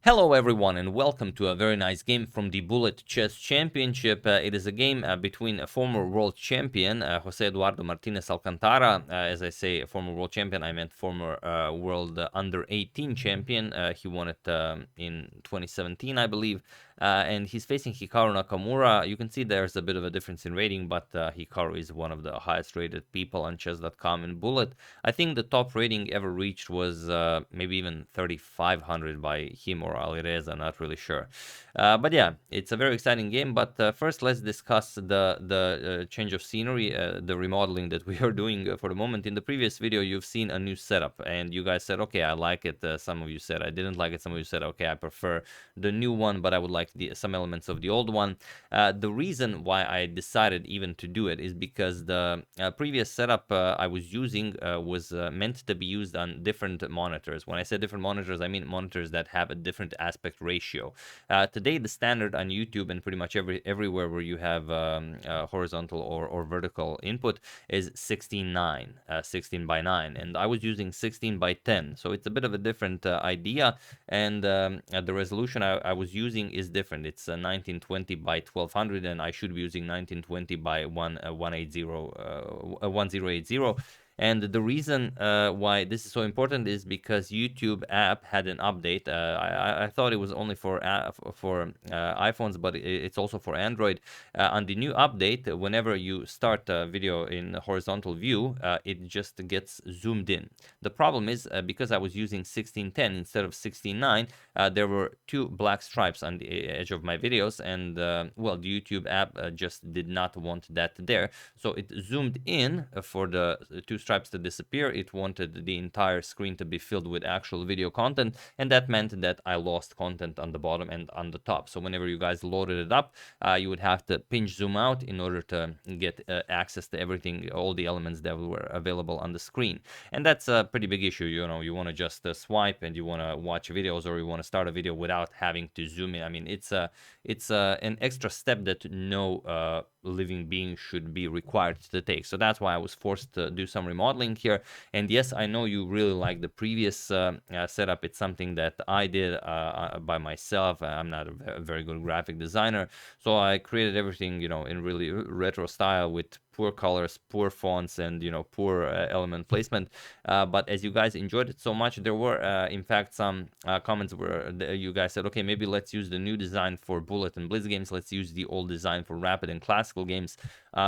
Hello everyone and welcome to a very nice game from the Bullet Chess Championship. It is a game between a former world champion, Jose Eduardo Martinez Alcantara. As I say, former world champion, I meant former world under 18 champion. He won it in 2017, I believe. And he's facing Hikaru Nakamura. You can see there's a bit of a difference in rating, but Hikaru is one of the highest rated people on chess.com in Bullet. I think the top rating ever reached was maybe even 3,500 by him or Alireza, not really sure. But yeah, it's a very exciting game. But first, let's discuss the change of scenery, the remodeling that we are doing for the moment. In the previous video, you've seen a new setup, and you guys said, okay, I like it. Some of you said I didn't like it. Some of you said, okay, I prefer the new one, but I would like some elements of the old one. The reason why I decided even to do it is because the previous setup I was using was meant to be used on different monitors. When I say different monitors, I mean monitors that have a different aspect ratio. Today, the standard on YouTube and pretty much everywhere where you have horizontal or vertical input is 16:9, 16 by 9, and I was using 16 by 10, so it's a bit of a different idea. And the resolution I was using is different. It's 1920 by 1200, and I should be using 1920 by 1080. And the reason why this is so important is because YouTube app had an update. I thought it was only for iPhones, but it's also for Android. On the new update, whenever you start a video in horizontal view, it just gets zoomed in. The problem is because I was using 16:10 instead of 16:9, there were two black stripes on the edge of my videos, and well, the YouTube app just did not want that there, so it zoomed in for the two stripes to disappear. It wanted the entire screen to be filled with actual video content, and that meant that I lost content on the bottom and on the top. So whenever you guys loaded it up, you would have to pinch zoom out in order to get access to everything, all the elements that were available on the screen. And that's a pretty big issue. You know, you want to just swipe and you want to watch videos, or you want to start a video without having to zoom in. I mean, it's an extra step that no living being should be required to take. So that's why I was forced to do some remodeling here. And yes, I know you really like the previous setup. It's something that I did by myself. I'm not a very good graphic designer, so I created everything, you know, in really retro style with poor colors, poor fonts, and poor element placement. But as you guys enjoyed it so much, there were in fact some comments where you guys said, okay, maybe let's use the new design for Bullet and Blitz games, let's use the old design for Rapid and Classical games.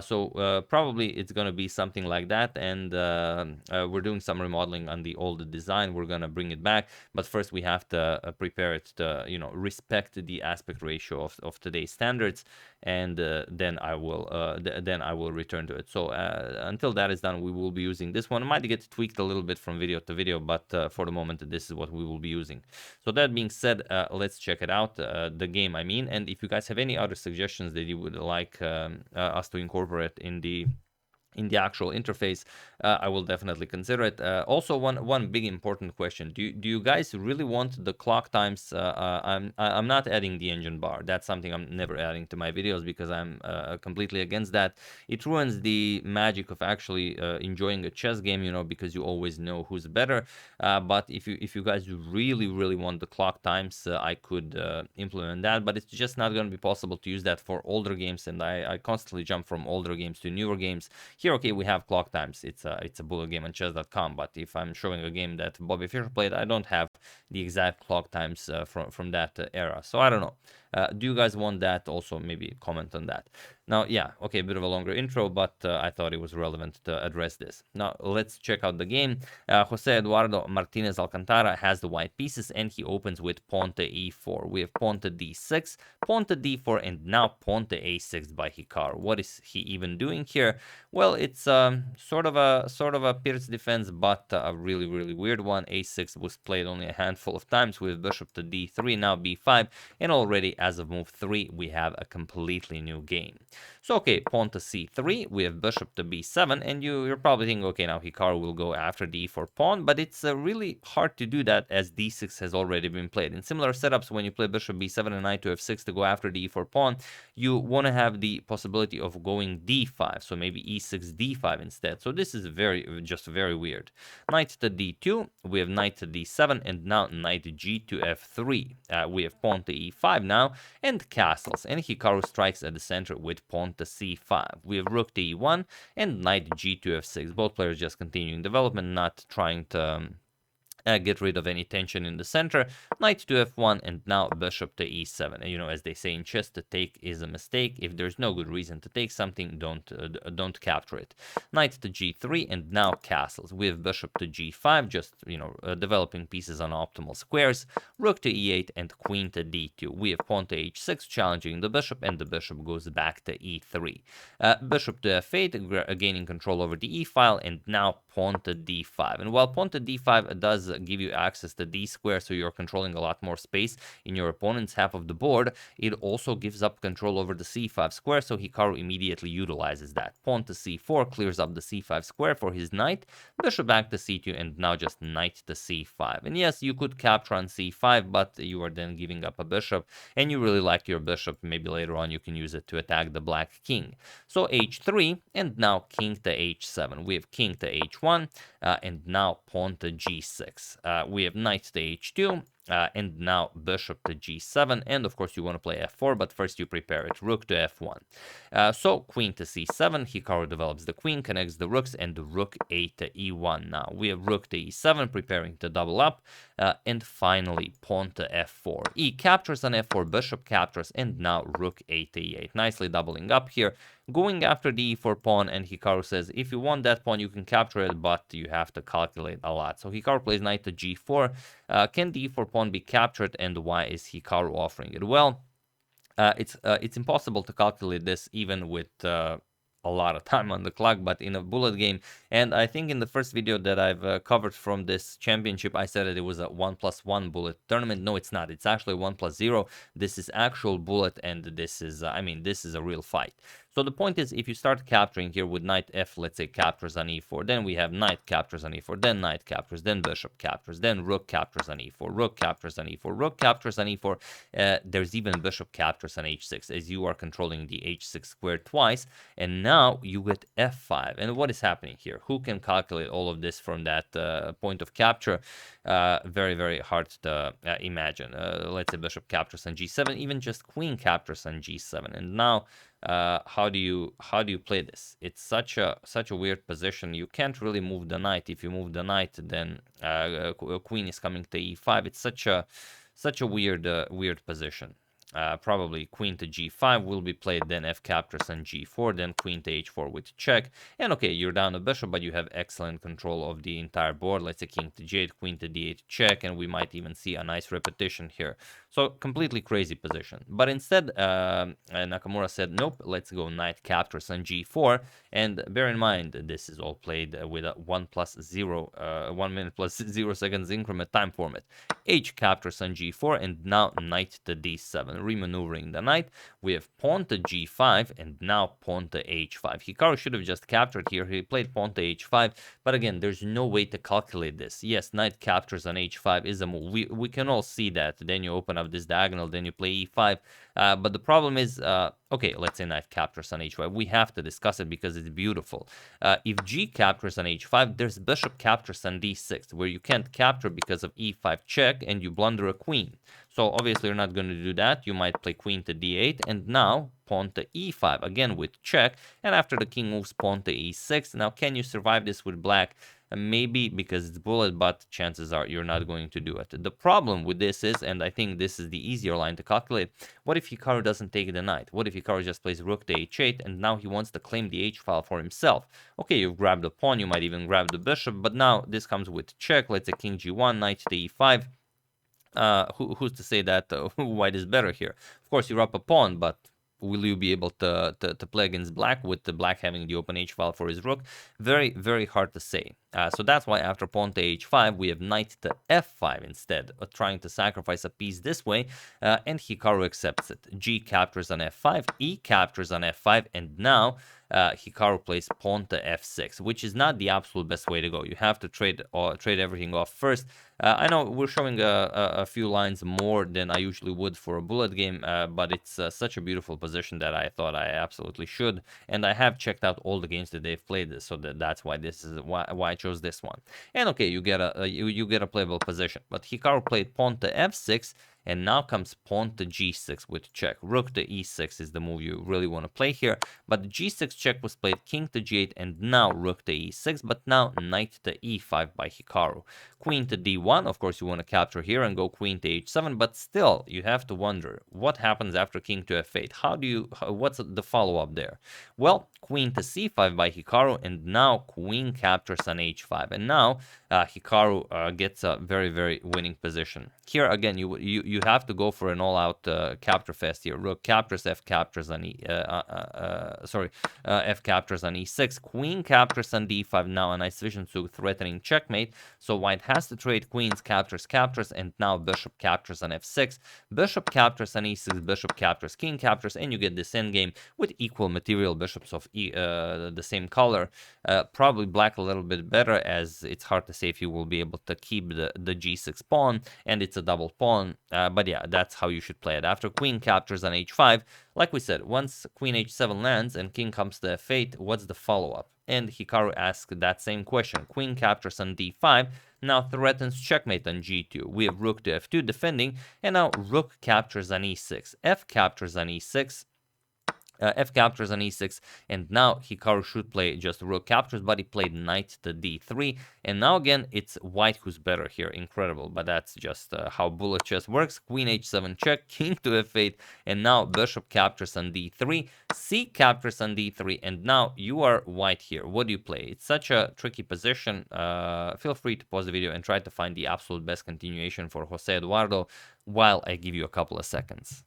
So probably it's gonna be something like that, and we're doing some remodeling on the old design. We're gonna bring it back, but first we have to prepare it to respect the aspect ratio of today's standards, and then I will return to it. So until that is done, we will be using this one. It might get tweaked a little bit from video to video, but for the moment, this is what we will be using. So that being said, let's check it out, the game, I mean. And if you guys have any other suggestions that you would like us to incorporate in the actual interface, I will definitely consider it. Also, one big important question: do you guys really want the clock times? I'm not adding the engine bar. That's something I'm never adding to my videos because I'm completely against that. It ruins the magic of actually enjoying a chess game, because you always know who's better. But if you guys really want the clock times, I could implement that. But it's just not going to be possible to use that for older games, and I constantly jump from older games to newer games. Here, okay, we have clock times. It's a bullet game on chess.com, but if I'm showing a game that Bobby Fischer played, I don't have the exact clock times from that era. So I don't know. Do you guys want that? Also, maybe comment on that. Now, yeah, okay, a bit of a longer intro, but I thought it was relevant to address this. Now, let's check out the game. Jose Eduardo Martinez Alcantara has the white pieces, and he opens with pawn to e4. We have pawn to d6, pawn to d4, and now pawn to a6 by Hikaru. What is he even doing here? Well, it's sort of a Pierce defense, but a really weird one. A6 was played only a handful of times with bishop to d3, now b5, and already as of move 3, we have a completely new game. So, okay, pawn to c3, we have bishop to b7, and you're probably thinking, okay, now Hikaru will go after the e4 pawn, but it's really hard to do that as d6 has already been played. In similar setups, when you play bishop b7 and knight to f6 to go after the e4 pawn, you want to have the possibility of going d5, so maybe e6, d5 instead. So this is just very weird. Knight to d2, we have knight to d7, and now knight g to f3. We have pawn to e5 now, and castles, and Hikaru strikes at the center with pawn to c5. We have rook to e1 and knight g to f6. Both players just continuing development, not trying to get rid of any tension in the center. Knight to f1 and now bishop to e7. And, you know, as they say in chess, to take is a mistake. If there's no good reason to take something, don't capture it. Knight to g3 and now castles. We have bishop to g5, just, you know, developing pieces on optimal squares. Rook to e8 and queen to d2. We have pawn to h6, challenging the bishop, and the bishop goes back to e3. Bishop to f8, gaining control over the e file, and now pawn to d5. And while pawn to d5 does give you access to d square, so you're controlling a lot more space in your opponent's half of the board, it also gives up control over the c5 square, so Hikaru immediately utilizes that. Pawn to c4 clears up the c5 square for his knight, bishop back to c2, and now just knight to c5. And yes, you could capture on c5, but you are then giving up a bishop, and you really like your bishop. Maybe later on you can use it to attack the black king. So h3, and now king to h7. We have king to h1, and now pawn to g6. We have knight to h2, and now bishop to g7, and of course you want to play f4, but first you prepare it. Rook to f1. So queen to c7, Hikaru develops the queen, connects the rooks, and rook a to e1. Now we have rook to e7, preparing to double up, and finally pawn to f4. E captures on f4, bishop captures, and now rook a to e8. Nicely doubling up here, going after the e4 pawn, and Hikaru says, if you want that pawn, you can capture it, but you have to calculate a lot. So Hikaru plays knight to g4. Can the e4 pawn be captured, and why is Hikaru offering it? Well, it's impossible to calculate this even with a lot of time on the clock, but in a bullet game. And I think in the first video that I've covered from this championship, I said that it was a 1+1 bullet tournament. No, it's not. It's actually 1+0. This is actual bullet, and this is, I mean, this is a real fight. So the point is, if you start capturing here with knight f, let's say, captures on e4, then we have knight captures on e4, then knight captures, then bishop captures, then rook captures on e4, rook captures on e4, rook captures on e4. There's even bishop captures on h6, as you are controlling the h6 square twice, and now you get f5. And what is happening here? Who can calculate all of this from that point of capture? Very, very hard to imagine. Let's say bishop captures on g7, even just queen captures on g7, and now how do you play this? It's such a weird position. You can't really move the knight. If you move the knight, then queen is coming to e5. It's such a weird position. Probably queen to g5 will be played, then f captures on g4, then queen to h4 with check. And okay, you're down a bishop, but you have excellent control of the entire board. Let's say king to g8, queen to d8 check, and we might even see a nice repetition here. So completely crazy position. But instead, Nakamura said, nope, let's go knight captures on g4. And bear in mind, this is all played with a 1 minute plus 0 seconds increment time format. H captures on g4, and now knight to d7. Remaneuvering the knight, we have pawn to g5, and now pawn to h5. Hikaru should have just captured here. He played pawn to h5, but again, there's no way to calculate this. Yes, knight captures on h5 is a move. We can all see that. Then you open up this diagonal, then you play e5. But the problem is, okay, let's say knight captures on h5. We have to discuss it because it's beautiful. If g captures on h5, there's bishop captures on d6, where you can't capture because of e5 check, and you blunder a queen. So obviously you're not going to do that. You might play queen to d8, and now pawn to e5, again with check, and after the king moves pawn to e6. Now, can you survive this with black? Maybe, because it's bullet, but chances are you're not going to do it. The problem with this is, and I think this is the easier line to calculate, what if Hikaru doesn't take the knight? What if Hikaru just plays rook to h8, and now he wants to claim the h-file for himself? Okay, you've grabbed the pawn, you might even grab the bishop, but now this comes with check. Let's say king g1, knight to e5. Who's to say that white is better here? Of course, you're up a pawn, but will you be able to play against black with the black having the open h-file for his rook? Very, very hard to say. So that's why after pawn to h5, we have knight to f5 instead, trying to sacrifice a piece this way, and Hikaru accepts it. G captures on f5, E captures on f5, and now Hikaru plays pawn to f6, which is not the absolute best way to go. You have to trade everything off first. I know we're showing a few lines more than I usually would for a bullet game, but it's such a beautiful position that I thought I absolutely should. And I have checked out all the games that they've played this, so that's why this is why I chose this one. And okay, you get a playable position. But Hikaru played pawn to f6. And now comes pawn to g6 with check. Rook to e6 is the move you really want to play here. But the g6 check was played, king to g8, and now rook to e6. But now knight to e5 by Hikaru. Queen to d1, of course you want to capture here and go queen to h7. But still, you have to wonder, what happens after king to f8? What's the follow-up there? Well, queen to c5 by Hikaru, and now queen captures on h5. And now Hikaru gets a very, very winning position. Here again, you have to go for an all-out capture fest here. Rook captures, f captures on f captures on e6. Queen captures on d5. Now a nice vision to threatening checkmate. So white has to trade queens, captures, and now bishop captures on f6. Bishop captures on e6. Bishop captures, king captures, and you get this endgame with equal material bishops of the same color. Probably black a little bit better, as it's hard to say if you will be able to keep the g6 pawn, and it's a double pawn. But yeah, that's how you should play it. After queen captures on h5, like we said, once queen h7 lands and king comes to f8, what's the follow-up? And Hikaru asked that same question. Queen captures on d5, now threatens checkmate on g2. We have rook to f2 defending, and now rook captures on e6. F captures on e6. F captures on e6, and now Hikaru should play just rook captures, but he played knight to d3, and now again it's white who's better here. Incredible, but that's just how bullet chess works. Queen h7 check, king to f8, and now bishop captures on d3, c captures on d3, and now you are white here. What do you play? It's such a tricky position. Feel free to pause the video and try to find the absolute best continuation for Jose Eduardo while I give you a couple of seconds.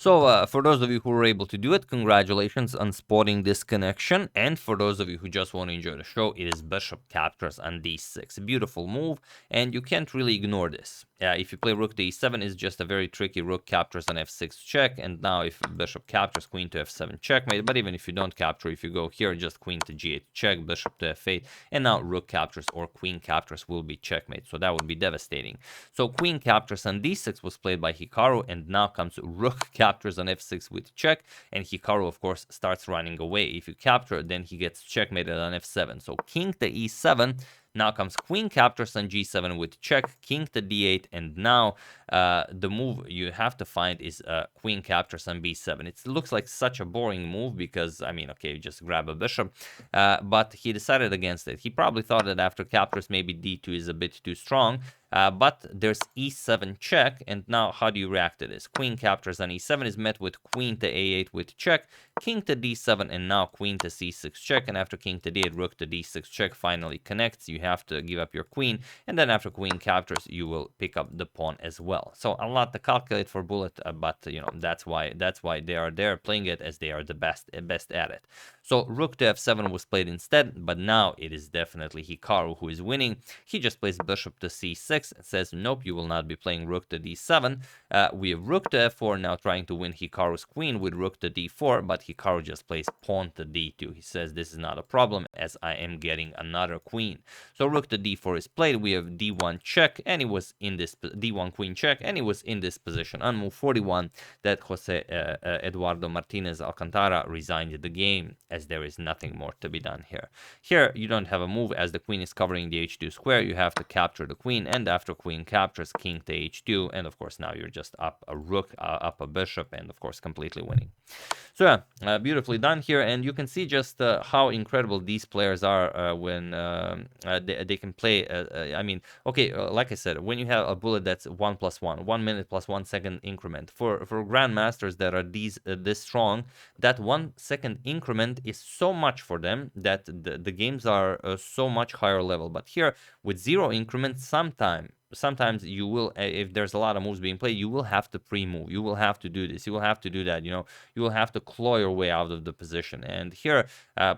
So for those of you who were able to do it, congratulations on spotting this connection. And for those of you who just want to enjoy the show, it is bishop captures on d6. A beautiful move, and you can't really ignore this. If you play rook to e7, it's just a very tricky rook captures on f6 check, and now if bishop captures, queen to f7 checkmate. But even if you don't capture, if you go here, just queen to g8 check, bishop to f8, and now rook captures or queen captures will be checkmate. So that would be devastating. So queen captures on d6 was played by Hikaru, and now comes rook captures on f6 with check, and Hikaru of course starts running away. If you capture, then he gets checkmated on f7. So king to e7. Now comes queen captures on g7 with check, king to d8, and now the move you have to find is queen captures on b7. It looks like such a boring move because, I mean, okay, you just grab a bishop, but he decided against it. He probably thought that after captures, maybe d2 is a bit too strong, but there's e7 check, and now how do you react to this? Queen captures on e7 is met with queen to a8 with check, king to d7, and now queen to c6 check, and after king to d8, rook to d6 check finally connects. You have to give up your queen, and then after queen captures, you will pick up the pawn as well. So a lot to calculate for bullet, but you know, that's why they are there playing it, as they are the best at it. So rook to f7 was played instead, but now it is definitely Hikaru who is winning. He just plays bishop to c6 and says, nope, you will not be playing rook to d7. We have rook to f4 now, trying to win Hikaru's queen with rook to d4, but Hikaru just plays pawn to d2. He says this is not a problem, as I am getting another queen. So rook to d4 is played. We have d1 check, and he was in this d1 queen check, and he was in this position on move 41 that Jose Eduardo Martinez Alcantara resigned the game, as there is nothing more to be done here. Here you don't have a move, as the queen is covering the h2 square. You have to capture the queen, and and after queen captures, king to h2, and of course now you're just up a rook, up a bishop, and of course completely winning. So yeah, beautifully done here, and you can see just how incredible these players are when they can play. I mean, okay, like I said, when you have a bullet that's 1+1, 1 minute plus 1 second increment, for grandmasters that are this strong, that 1 second increment is so much for them that the games are so much higher level. But here with 0 increment, sometimes you will, if there's a lot of moves being played, you will have to pre-move, you will have to do this, you will have to do that, you know, you will have to claw your way out of the position. And here,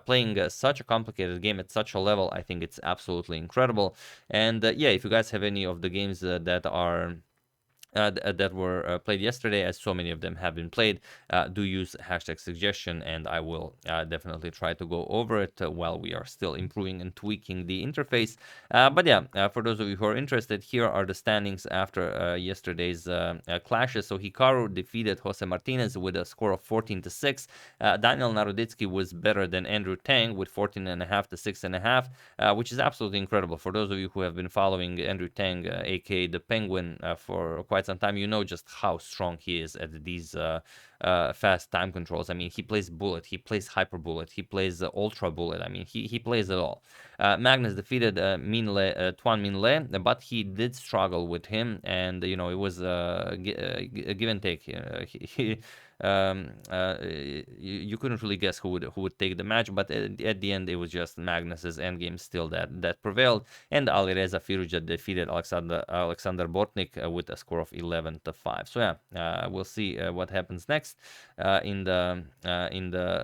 playing such a complicated game at such a level, I think it's absolutely incredible. And yeah, if you guys have any of the games that are that were played yesterday, as so many of them have been played, do use hashtag suggestion, and I will definitely try to go over it while we are still improving and tweaking the interface. But yeah, for those of you who are interested, here are the standings after yesterday's clashes. So Hikaru defeated Jose Martinez with a score of 14-6. Daniel Naroditsky was better than Andrew Tang with 14.5 to 6.5, which is absolutely incredible. For those of you who have been following Andrew Tang, aka the Penguin, for quite some time, you know just how strong he is at these fast time controls. I mean, he plays bullet, he plays hyper bullet, he plays ultra bullet. I mean, he plays it all. Magnus defeated Tuan Min Le, but he did struggle with him, and you know, it was a give and take. You couldn't really guess who would take the match, but at the end it was just Magnus's endgame still that prevailed, and Alireza Firuza defeated Alexander Bortnik with a score of 11-5. So yeah, we'll see what happens next in the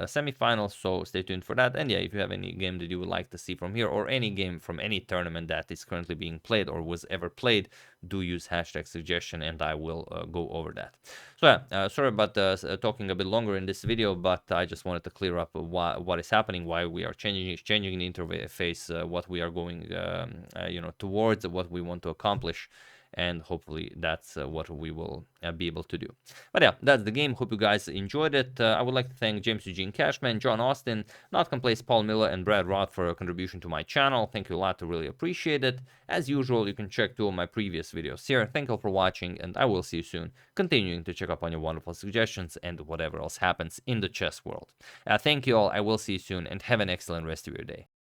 semifinals. So stay tuned for that. And yeah, if you have any game that you would like to see from here, or any game from any tournament that is currently being played or was ever played, do use hashtag suggestion, and I will go over that. So yeah, sorry about talking a bit longer in this video, but I just wanted to clear up what is happening, why we are changing the interface, what we are going you know, towards, what we want to accomplish, and hopefully that's what we will be able to do. But yeah, that's the game. Hope you guys enjoyed it. I would like to thank James Eugene Cashman, John Austin, Notcom Plays, Paul Miller, and Brad Roth for a contribution to my channel. Thank you a lot, to really appreciate it. As usual, you can check 2 of my previous videos here. Thank you for watching, and I will see you soon, continuing to check up on your wonderful suggestions and whatever else happens in the chess world. Thank you all. I will see you soon, and have an excellent rest of your day.